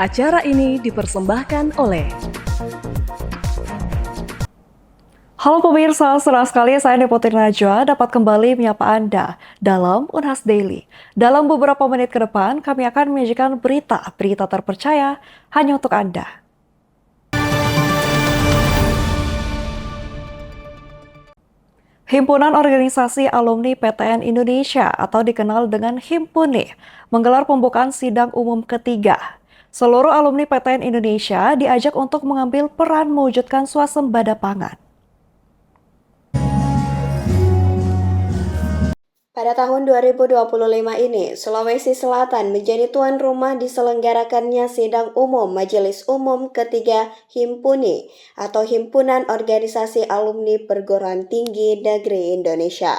Acara ini dipersembahkan oleh Halo pemirsa, senang sekali saya Nepotin Najwa dapat kembali menyapa Anda dalam Unhas Daily. Dalam beberapa menit ke depan, kami akan menyajikan berita terpercaya hanya untuk Anda. Himpunan Organisasi Alumni PTN Indonesia atau dikenal dengan Himpuni menggelar pembukaan sidang umum ketiga. Seluruh alumni PTN Indonesia diajak untuk mengambil peran mewujudkan swasembada pangan. Pada tahun 2025 ini, Sulawesi Selatan menjadi tuan rumah diselenggarakannya Sidang Umum Majelis Umum Ketiga Himpuni atau Himpunan Organisasi Alumni Perguruan Tinggi Negeri Indonesia.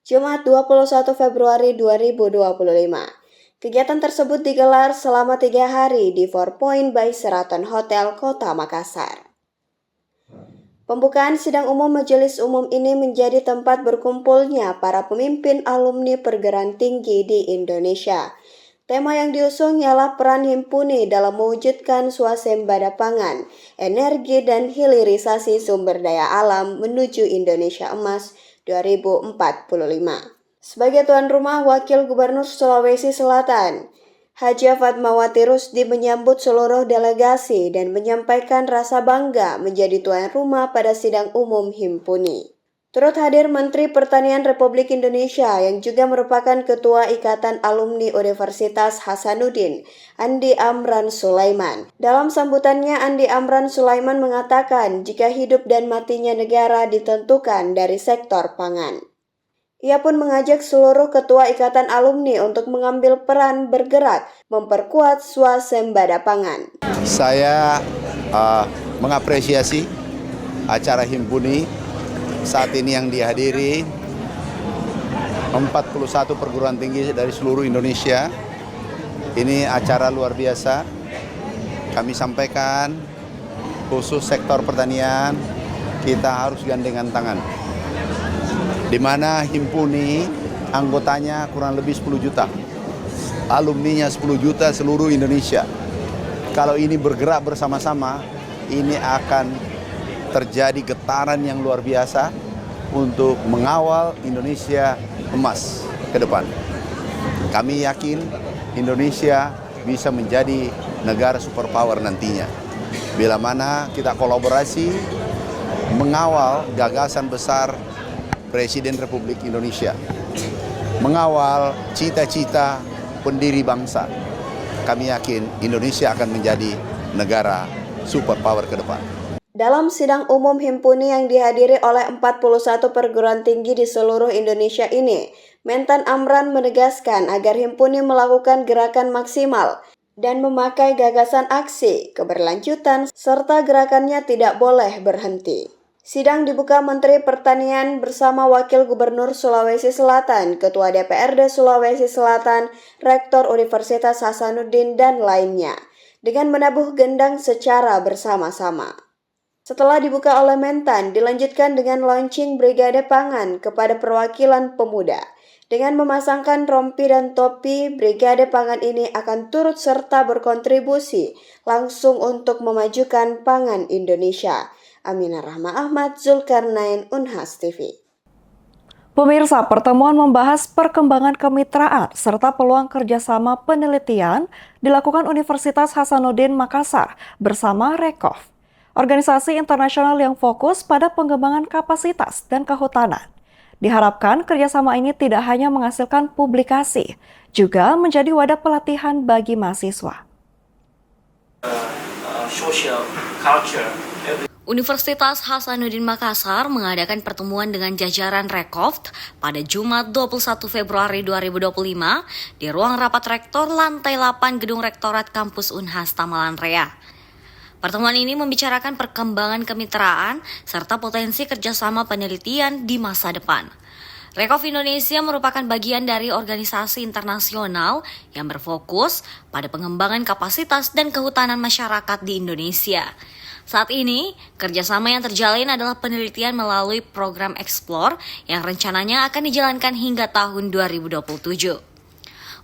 Jumat 21 Februari 2025. Kegiatan tersebut digelar selama 3 hari di Four Point by Sheraton Hotel Kota Makassar. Pembukaan sidang umum majelis umum ini menjadi tempat berkumpulnya para pemimpin alumni perguruan tinggi di Indonesia. Tema yang diusung ialah peran Himpuni dalam mewujudkan swasembada pangan, energi dan hilirisasi sumber daya alam menuju Indonesia Emas 2045. Sebagai tuan rumah, Wakil Gubernur Sulawesi Selatan, Haja Fatmawati Rusdi menyambut seluruh delegasi dan menyampaikan rasa bangga menjadi tuan rumah pada sidang umum Himpuni. Turut hadir Menteri Pertanian Republik Indonesia yang juga merupakan Ketua Ikatan Alumni Universitas Hasanuddin, Andi Amran Sulaiman. Dalam sambutannya, Andi Amran Sulaiman mengatakan jika hidup dan matinya negara ditentukan dari sektor pangan. Ia pun mengajak seluruh ketua ikatan alumni untuk mengambil peran bergerak memperkuat swasembada pangan. Saya mengapresiasi acara Himpuni saat ini yang dihadiri 41 perguruan tinggi dari seluruh Indonesia. Ini acara luar biasa. Kami sampaikan khusus sektor pertanian kita harus gandengan tangan. Di mana Himpuni anggotanya kurang lebih 10 juta. Alumninya 10 juta seluruh Indonesia. Kalau ini bergerak bersama-sama, ini akan terjadi getaran yang luar biasa untuk mengawal Indonesia emas ke depan. Kami yakin Indonesia bisa menjadi negara superpower nantinya. Bila mana kita kolaborasi mengawal gagasan besar Presiden Republik Indonesia, mengawal cita-cita pendiri bangsa. Kami yakin Indonesia akan menjadi negara superpower ke depan. Dalam sidang umum Himpuni yang dihadiri oleh 41 perguruan tinggi di seluruh Indonesia ini, Mentan Amran menegaskan agar Himpuni melakukan gerakan maksimal dan memakai gagasan aksi, keberlanjutan, serta gerakannya tidak boleh berhenti. Sidang dibuka Menteri Pertanian bersama Wakil Gubernur Sulawesi Selatan, Ketua DPRD Sulawesi Selatan, Rektor Universitas Hasanuddin, dan lainnya, dengan menabuh gendang secara bersama-sama. Setelah dibuka oleh Mentan, dilanjutkan dengan launching Brigade Pangan kepada perwakilan pemuda. Dengan memasangkan rompi dan topi, Brigade Pangan ini akan turut serta berkontribusi langsung untuk memajukan pangan Indonesia. Aminah Rahma Ahmad, Zulkarnain, Unhas TV. Pemirsa, pertemuan membahas perkembangan kemitraan serta peluang kerjasama penelitian dilakukan Universitas Hasanuddin Makassar bersama Rekov, organisasi internasional yang fokus pada pengembangan kapasitas dan kehutanan. Diharapkan kerjasama ini tidak hanya menghasilkan publikasi, juga menjadi wadah pelatihan bagi mahasiswa. Universitas Hasanuddin Makassar mengadakan pertemuan dengan jajaran Rekov pada Jumat 21 Februari 2025 di ruang rapat rektor lantai 8 Gedung Rektorat Kampus Unhas Tamalan Rea. Pertemuan ini membicarakan perkembangan kemitraan serta potensi kerjasama penelitian di masa depan. Rekov Indonesia merupakan bagian dari organisasi internasional yang berfokus pada pengembangan kapasitas dan kehutanan masyarakat di Indonesia. Saat ini, kerjasama yang terjalin adalah penelitian melalui program Explore yang rencananya akan dijalankan hingga tahun 2027.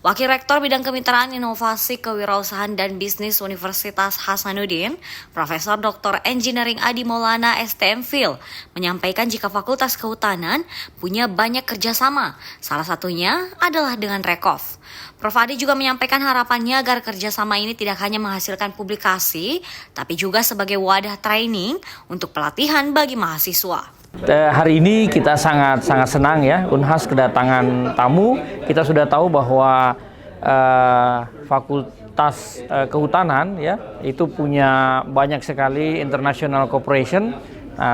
Wakil Rektor Bidang Kemitraan Inovasi Kewirausahaan dan Bisnis Universitas Hasanuddin, Profesor Dr. Engineering Adi Maulana STMFil, menyampaikan jika Fakultas Kehutanan punya banyak kerjasama, salah satunya adalah dengan Rekov. Prof. Adi juga menyampaikan harapannya agar kerjasama ini tidak hanya menghasilkan publikasi, tapi juga sebagai wadah training untuk pelatihan bagi mahasiswa. Hari ini kita sangat senang ya, Unhas kedatangan tamu. Kita sudah tahu bahwa Fakultas Kehutanan ya itu punya banyak sekali international cooperation,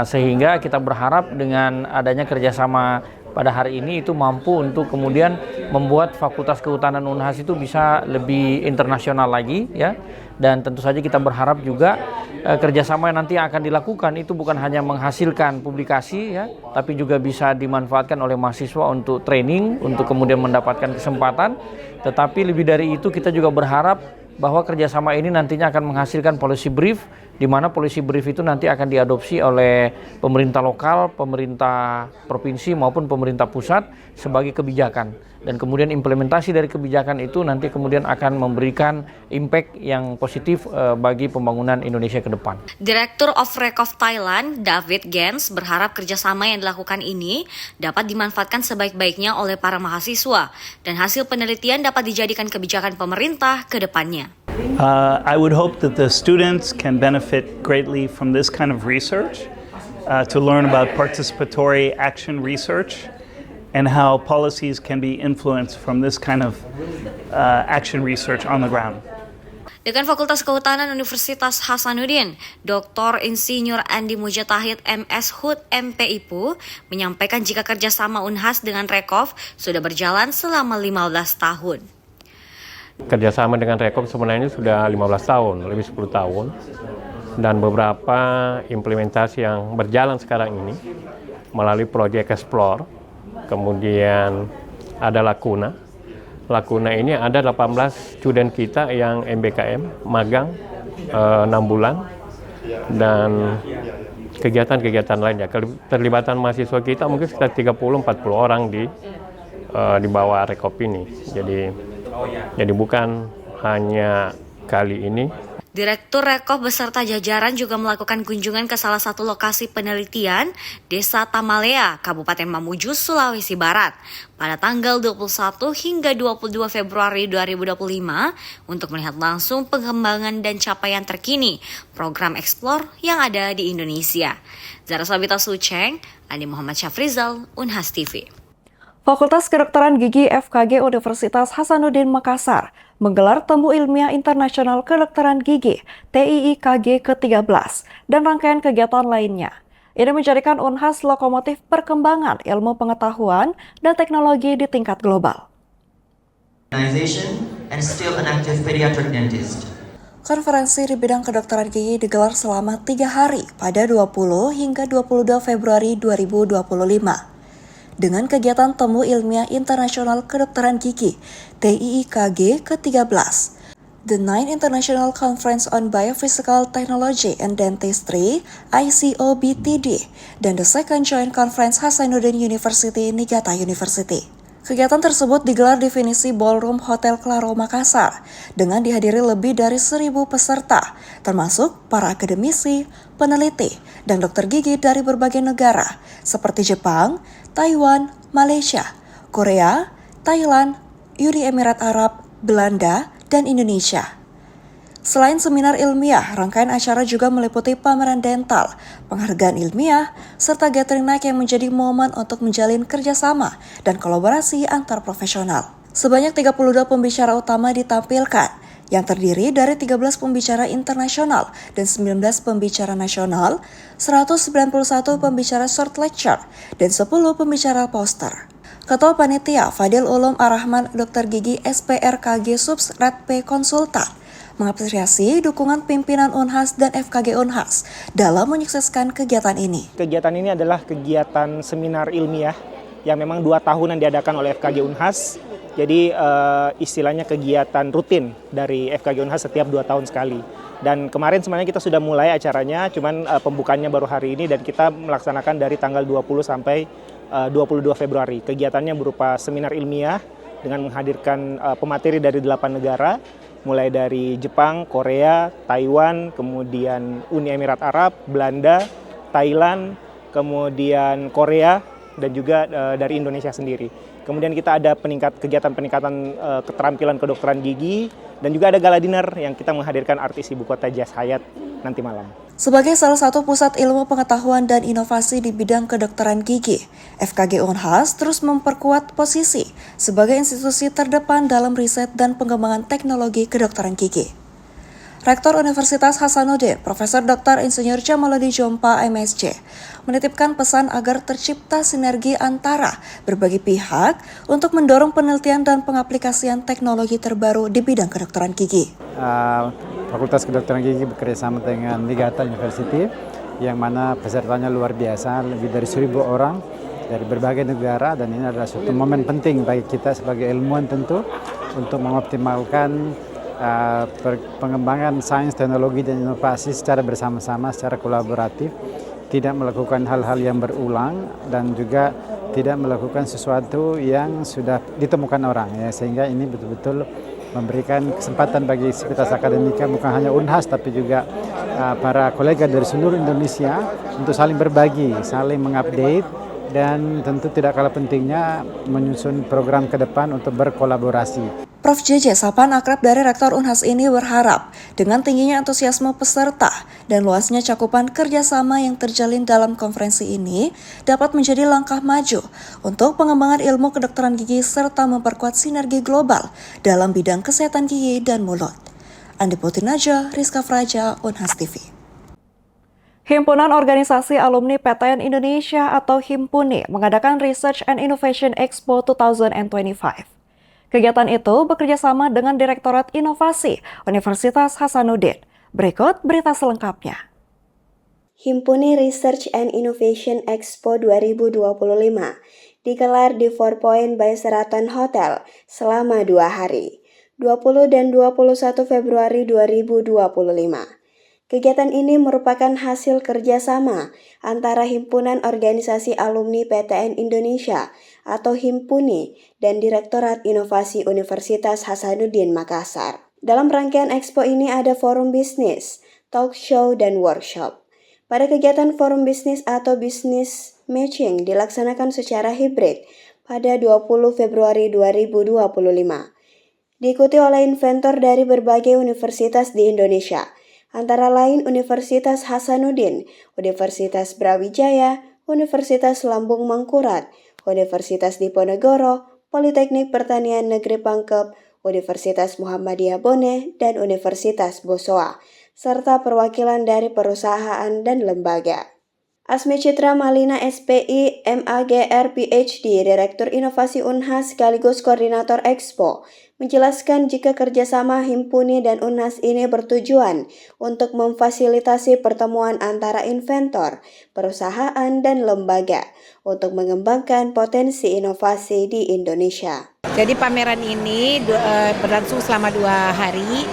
sehingga kita berharap dengan adanya kerjasama pada hari ini itu mampu untuk kemudian membuat Fakultas Kehutanan Unhas itu bisa lebih internasional lagi ya. Dan tentu saja kita berharap juga kerjasama yang nanti akan dilakukan itu bukan hanya menghasilkan publikasi ya, tapi juga bisa dimanfaatkan oleh mahasiswa untuk training, untuk kemudian mendapatkan kesempatan. Tetapi lebih dari itu kita juga berharap bahwa kerjasama ini nantinya akan menghasilkan policy brief, di mana policy brief itu nanti akan diadopsi oleh pemerintah lokal, pemerintah provinsi maupun pemerintah pusat sebagai kebijakan. Dan kemudian implementasi dari kebijakan itu nanti kemudian akan memberikan impact yang positif bagi pembangunan Indonesia ke depan. Direktur of Rekov Thailand, David Gens, berharap kerjasama yang dilakukan ini dapat dimanfaatkan sebaik-baiknya oleh para mahasiswa dan hasil penelitian dapat dijadikan kebijakan pemerintah ke depannya. I would hope that the students can benefit greatly from this kind of research, to learn about participatory action research and how policies can be influenced from this kind of action research on the ground. Dekan Fakultas Kehutanan Universitas Hasanuddin, Dr. Insinyur Andi Mujatahid MS Hud MPIPU menyampaikan jika kerjasama Unhas dengan Rekov sudah berjalan selama 15 tahun. Kerjasama dengan Rekov sebenarnya sudah 15 tahun, lebih 10 tahun. Dan beberapa implementasi yang berjalan sekarang ini melalui proyek Explore, kemudian ada Lakuna. Lakuna ini ada 18 student kita yang MBKM, magang 6 bulan, dan kegiatan-kegiatan lainnya. Keterlibatan mahasiswa kita mungkin sekitar 30-40 orang di bawah Rekov ini. Jadi bukan hanya kali ini. Direktur Rekov beserta jajaran juga melakukan kunjungan ke salah satu lokasi penelitian Desa Tamalea, Kabupaten Mamuju, Sulawesi Barat pada tanggal 21 hingga 22 Februari 2025 untuk melihat langsung pengembangan dan capaian terkini program Explore yang ada di Indonesia. Zara Sabita Suceng, Andi Muhammad Syafrizal, Unhas TV. Fakultas Kedokteran Gigi FKG Universitas Hasanuddin Makassar menggelar Temu Ilmiah Internasional Kedokteran Gigi TIIKG ke-13 dan rangkaian kegiatan lainnya. Ini menjadikan Unhas lokomotif perkembangan ilmu pengetahuan dan teknologi di tingkat global. And still an active pediatric dentist. Konferensi di bidang kedokteran gigi digelar selama 3 hari pada 20 hingga 22 Februari 2025. Dengan kegiatan Temu Ilmiah Internasional Kedokteran Gigi TIIKG ke-13, The 9th International Conference on Biophysical Technology and Dentistry ICOBTD, dan The Second Joint Conference Hasanuddin University Niigata University. Kegiatan tersebut digelar di Finisi Ballroom Hotel Claro Makassar dengan dihadiri lebih dari 1.000 peserta, termasuk para akademisi, peneliti, dan dokter gigi dari berbagai negara seperti Jepang, Taiwan, Malaysia, Korea, Thailand, Uni Emirat Arab, Belanda, dan Indonesia. Selain seminar ilmiah, rangkaian acara juga meliputi pameran dental, penghargaan ilmiah, serta gathering night yang menjadi momen untuk menjalin kerjasama dan kolaborasi antar profesional. Sebanyak 32 pembicara utama ditampilkan, yang terdiri dari 13 pembicara internasional dan 19 pembicara nasional, 191 pembicara short lecture, dan 10 pembicara poster. Ketua Panitia Fadil Ulum Ar-Rahman Dr. Gigi SPRKG Subs Red P Konsultan mengapresiasi dukungan pimpinan Unhas dan FKG Unhas dalam menyukseskan kegiatan ini. Kegiatan ini adalah kegiatan seminar ilmiah yang memang 2 tahunan diadakan oleh FKG Unhas. Jadi istilahnya kegiatan rutin dari FKG Unhas setiap 2 tahun sekali. Dan kemarin sebenarnya kita sudah mulai acaranya, cuman pembukaannya baru hari ini dan kita melaksanakan dari tanggal 20 sampai 22 Februari. Kegiatannya berupa seminar ilmiah, dengan menghadirkan pemateri dari 8 negara, mulai dari Jepang, Korea, Taiwan, kemudian Uni Emirat Arab, Belanda, Thailand, kemudian Korea, dan juga dari Indonesia sendiri. Kemudian kita ada kegiatan peningkatan keterampilan kedokteran gigi, dan juga ada gala dinner yang kita menghadirkan artis ibu kota Jas Hayat nanti malam. Sebagai salah satu pusat ilmu pengetahuan dan inovasi di bidang kedokteran gigi, FKG Unhas terus memperkuat posisi sebagai institusi terdepan dalam riset dan pengembangan teknologi kedokteran gigi. Rektor Universitas Hasanuddin, Profesor Dr. Insinyur Jamaluddin Jompa, MSc, menitipkan pesan agar tercipta sinergi antara berbagai pihak untuk mendorong penelitian dan pengaplikasian teknologi terbaru di bidang kedokteran gigi. Fakultas Kedokteran Gigi bekerjasama dengan Niigata University, yang mana pesertanya luar biasa, lebih dari 1.000 orang dari berbagai negara, dan ini adalah suatu momen penting bagi kita sebagai ilmuwan tentu untuk mengoptimalkan pengembangan sains, teknologi, dan inovasi secara bersama-sama, secara kolaboratif, tidak melakukan hal-hal yang berulang dan juga tidak melakukan sesuatu yang sudah ditemukan orang, ya, sehingga ini betul-betul memberikan kesempatan bagi sivitas akademika, bukan hanya Unhas tapi juga para kolega dari seluruh Indonesia untuk saling berbagi, saling mengupdate, dan tentu tidak kalah pentingnya menyusun program ke depan untuk berkolaborasi. Prof. JJ, sapaan akrab dari Rektor Unhas ini berharap dengan tingginya antusiasme peserta dan luasnya cakupan kerjasama yang terjalin dalam konferensi ini dapat menjadi langkah maju untuk pengembangan ilmu kedokteran gigi serta memperkuat sinergi global dalam bidang kesehatan gigi dan mulut. Andi Putinaja, Rizka Fraja, Unhas TV. Himpunan Organisasi Alumni PTN Indonesia atau Himpuni mengadakan Research and Innovation Expo 2025. Kegiatan itu bekerjasama dengan Direktorat Inovasi Universitas Hasanuddin. Berikut berita selengkapnya. Himpuni Research and Innovation Expo 2025 digelar di 4 Point by Sheraton Hotel selama 2 hari, 20 dan 21 Februari 2025. Kegiatan ini merupakan hasil kerjasama antara Himpunan Organisasi Alumni PTN Indonesia atau Himpuni dan Direktorat Inovasi Universitas Hasanuddin Makassar. Dalam rangkaian expo ini ada forum bisnis, talk show, dan workshop. Pada kegiatan forum bisnis atau business matching dilaksanakan secara hibrid pada 20 Februari 2025. Diikuti oleh inventor dari berbagai universitas di Indonesia, antara lain Universitas Hasanuddin, Universitas Brawijaya, Universitas Lambung Mangkurat, Universitas Diponegoro, Politeknik Pertanian Negeri Pangkep, Universitas Muhammadiyah Bone, dan Universitas Bosowa, serta perwakilan dari perusahaan dan lembaga. Asmi Citra Malina SPI, MAGR PhD, Direktur Inovasi Unhas sekaligus Koordinator Expo, menjelaskan jika kerjasama Himpuni dan Unhas ini bertujuan untuk memfasilitasi pertemuan antara inventor, perusahaan, dan lembaga untuk mengembangkan potensi inovasi di Indonesia. Jadi pameran ini berlangsung selama 2 hari.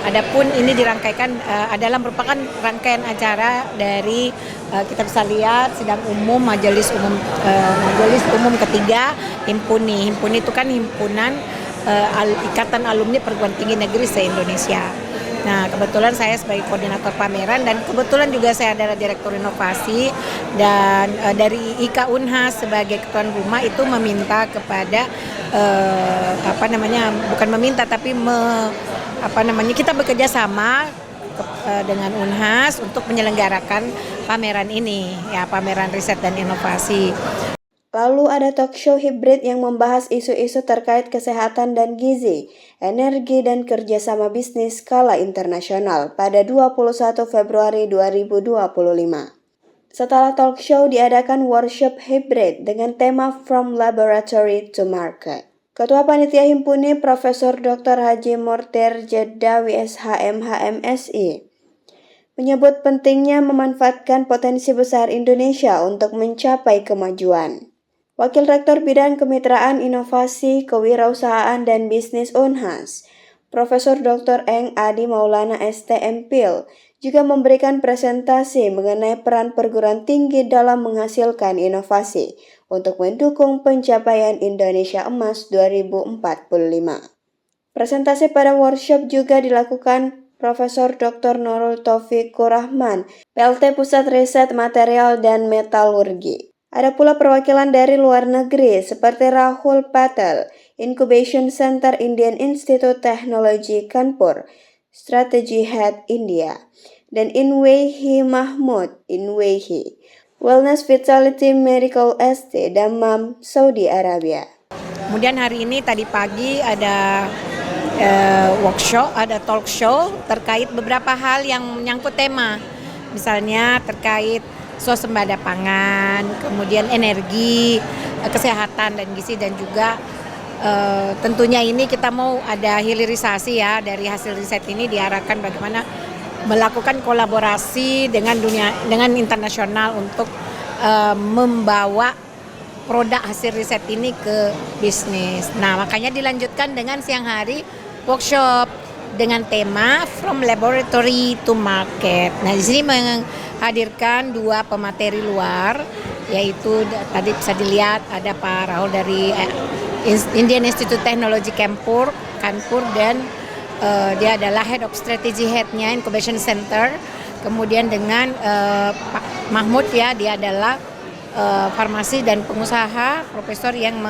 Adapun ini dirangkaikan adalah merupakan rangkaian acara dari kita bisa lihat sidang umum majelis umum ketiga Himpuni. Himpuni itu kan himpunan Ikatan Alumni Perguruan Tinggi Negeri se-Indonesia. Nah, kebetulan saya sebagai koordinator pameran dan kebetulan juga saya adalah direktur inovasi, dan dari IKA Unhas sebagai ketuan rumah itu meminta kepada bukan meminta tapi kita bekerja sama dengan Unhas untuk menyelenggarakan pameran ini, ya, pameran riset dan inovasi. Lalu ada talk show hibrid yang membahas isu-isu terkait kesehatan dan gizi, energi, dan kerjasama bisnis skala internasional pada 21 Februari 2025. Setelah talk show diadakan workshop hibrid dengan tema From Laboratory to Market. Ketua Panitia Himpuni Profesor Dr. Haji Morter Jeddah WSHM HMSI menyebut pentingnya memanfaatkan potensi besar Indonesia untuk mencapai kemajuan. Wakil Rektor Bidang Kemitraan Inovasi, Kewirausahaan, dan Bisnis Unhas, Profesor Dr. Eng Adi Maulana STMPil juga memberikan presentasi mengenai peran perguruan tinggi dalam menghasilkan inovasi untuk mendukung pencapaian Indonesia Emas 2045. Presentasi pada workshop juga dilakukan Profesor Dr. Nurul Taufikur Rahman, PLT Pusat Riset Material dan Metalurgi. Ada pula perwakilan dari luar negeri seperti Rahul Patel, Incubation Center Indian Institute Technology Kanpur, Strategy Head India, dan Inwehi Mahmud Inwehi, Wellness Vitality Medical ST Dammam, Saudi Arabia. Kemudian hari ini tadi pagi ada workshop, ada talk show terkait beberapa hal yang menyangkut tema, misalnya terkait swasembada pangan, kemudian energi, kesehatan dan gizi, dan juga tentunya ini kita mau ada hilirisasi ya dari hasil riset ini, diharapkan bagaimana melakukan kolaborasi dengan internasional untuk membawa produk hasil riset ini ke bisnis. Nah, makanya dilanjutkan dengan siang hari workshop dengan tema From Laboratory to Market. Nah, di sini menghadirkan dua pemateri luar, yaitu tadi bisa dilihat ada Pak Rahul dari Indian Institute Technology Kanpur, dan dia adalah Head of Strategy Head-nya Incubation Center. Kemudian dengan Pak Mahmud ya, dia adalah farmasi dan pengusaha, profesor yang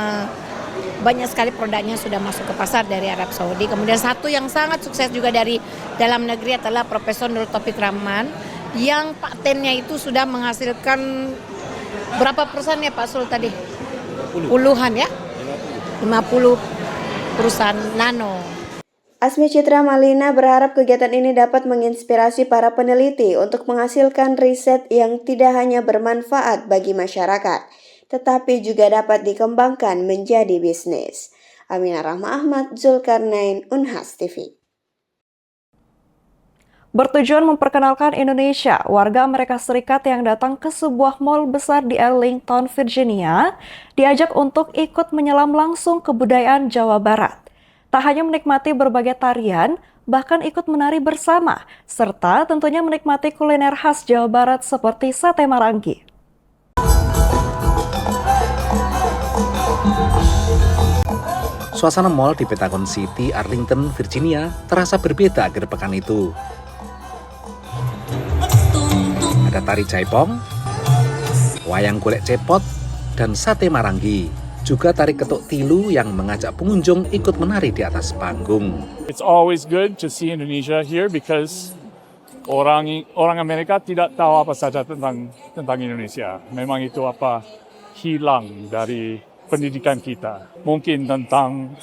banyak sekali produknya sudah masuk ke pasar dari Arab Saudi. Kemudian satu yang sangat sukses juga dari dalam negeri adalah Profesor Nurul Taufikur Rahman, yang patennya itu sudah menghasilkan berapa perusahaan ya Pak Sul tadi? Puluhan ya? 50 perusahaan nano. Asmi Citra Malina berharap kegiatan ini dapat menginspirasi para peneliti untuk menghasilkan riset yang tidak hanya bermanfaat bagi masyarakat, tetapi juga dapat dikembangkan menjadi bisnis. Aminah Rahma Ahmad, Zulkarnain, Unhas TV. Bertujuan memperkenalkan Indonesia, warga Amerika Serikat yang datang ke sebuah mal besar di Arlington, Virginia, diajak untuk ikut menyelam langsung kebudayaan Jawa Barat. Tak hanya menikmati berbagai tarian, bahkan ikut menari bersama, serta tentunya menikmati kuliner khas Jawa Barat seperti sate marangi. Suasana mal di Pentagon City, Arlington, Virginia terasa berbeda akhir pekan itu. Ada tari jaipong, wayang golek cepot, dan sate marangi. Juga tari ketuk tilu yang mengajak pengunjung ikut menari di atas panggung. It's always good to see Indonesia here because orang Amerika tidak tahu apa saja tentang Indonesia. Memang itu apa hilang dari pendidikan kita. Mungkin tentang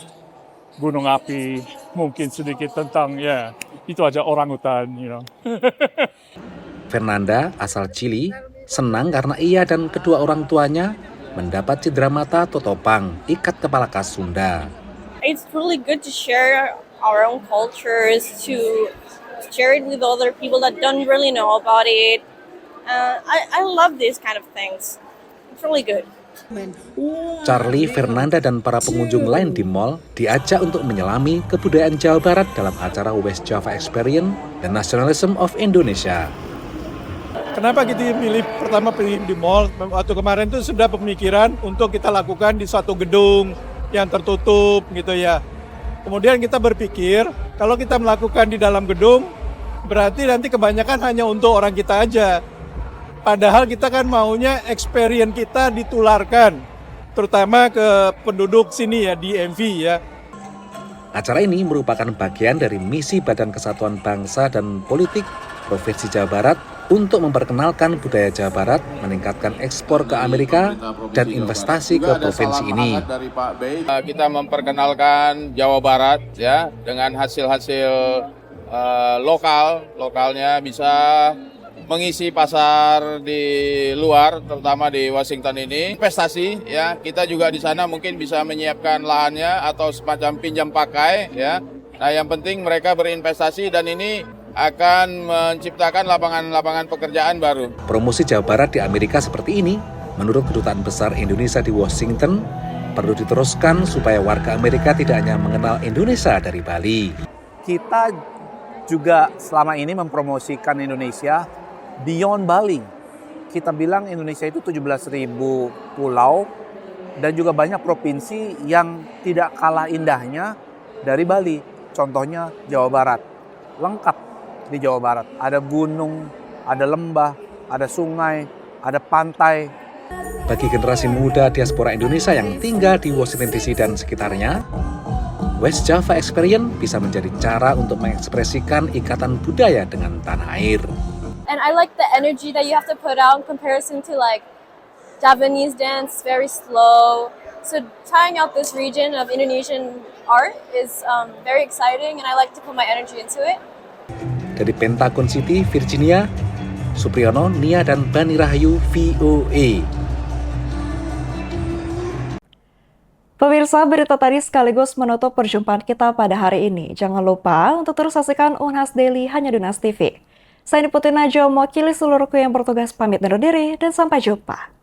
gunung api, mungkin sedikit tentang itu aja orangutan, Fernanda, asal Chili, senang karena ia dan kedua orang tuanya mendapat cedera mata totopang, ikat kepala khas Sunda. It's really good to share our own cultures, to share it with other people that don't really know about it. I love these kind of things. It's really good. Charlie, Fernanda, dan para pengunjung lain di mal diajak untuk menyelami kebudayaan Jawa Barat dalam acara West Java Experience dan Nationalism of Indonesia. Kenapa kita pertama pilih di mall? Waktu kemarin itu sudah pemikiran untuk kita lakukan di suatu gedung yang tertutup gitu ya. Kemudian kita berpikir kalau kita melakukan di dalam gedung berarti nanti kebanyakan hanya untuk orang kita aja. Padahal kita kan maunya experience kita ditularkan, terutama ke penduduk sini ya, di DMV ya. Acara ini merupakan bagian dari misi Badan Kesatuan Bangsa dan Politik Provinsi Jawa Barat untuk memperkenalkan budaya Jawa Barat, meningkatkan ekspor ke Amerika, dan investasi ke provinsi ini. Kita memperkenalkan Jawa Barat ya dengan hasil-hasil lokalnya bisa mengisi pasar di luar, terutama di Washington ini. Investasi ya, kita juga di sana mungkin bisa menyiapkan lahannya atau semacam pinjam pakai ya. Nah, yang penting mereka berinvestasi dan ini akan menciptakan lapangan pekerjaan baru. Promosi Jawa Barat di Amerika seperti ini, menurut Kedutaan Besar Indonesia di Washington, perlu diteruskan supaya warga Amerika tidak hanya mengenal Indonesia dari Bali. kita juga selama ini mempromosikan Indonesia beyond Bali. Kita bilang Indonesia itu 17.000 pulau dan juga banyak provinsi yang tidak kalah indahnya dari Bali. Contohnya Jawa Barat. Lengkap di Jawa Barat. Ada gunung, ada lembah, ada sungai, ada pantai. Bagi generasi muda diaspora Indonesia yang tinggal di Washington DC dan sekitarnya, West Java Experience bisa menjadi cara untuk mengekspresikan ikatan budaya dengan tanah air. And I like the energy that you have to put out in comparison to like Javanese dance, very slow. So trying out this region of Indonesian art is very exciting, and I like to put my energy into it. Dari Pentagon City, Virginia, Supriyono, Nia, dan Bani Rahayu, VOA. Pemirsa, berita tadi sekaligus menutup perjumpaan kita pada hari ini. Jangan lupa untuk terus saksikan Unhas Daily hanya di Unas TV. Saya Niputi Najwa, mewakili seluruh kru yang bertugas pamit undur diri dan sampai jumpa.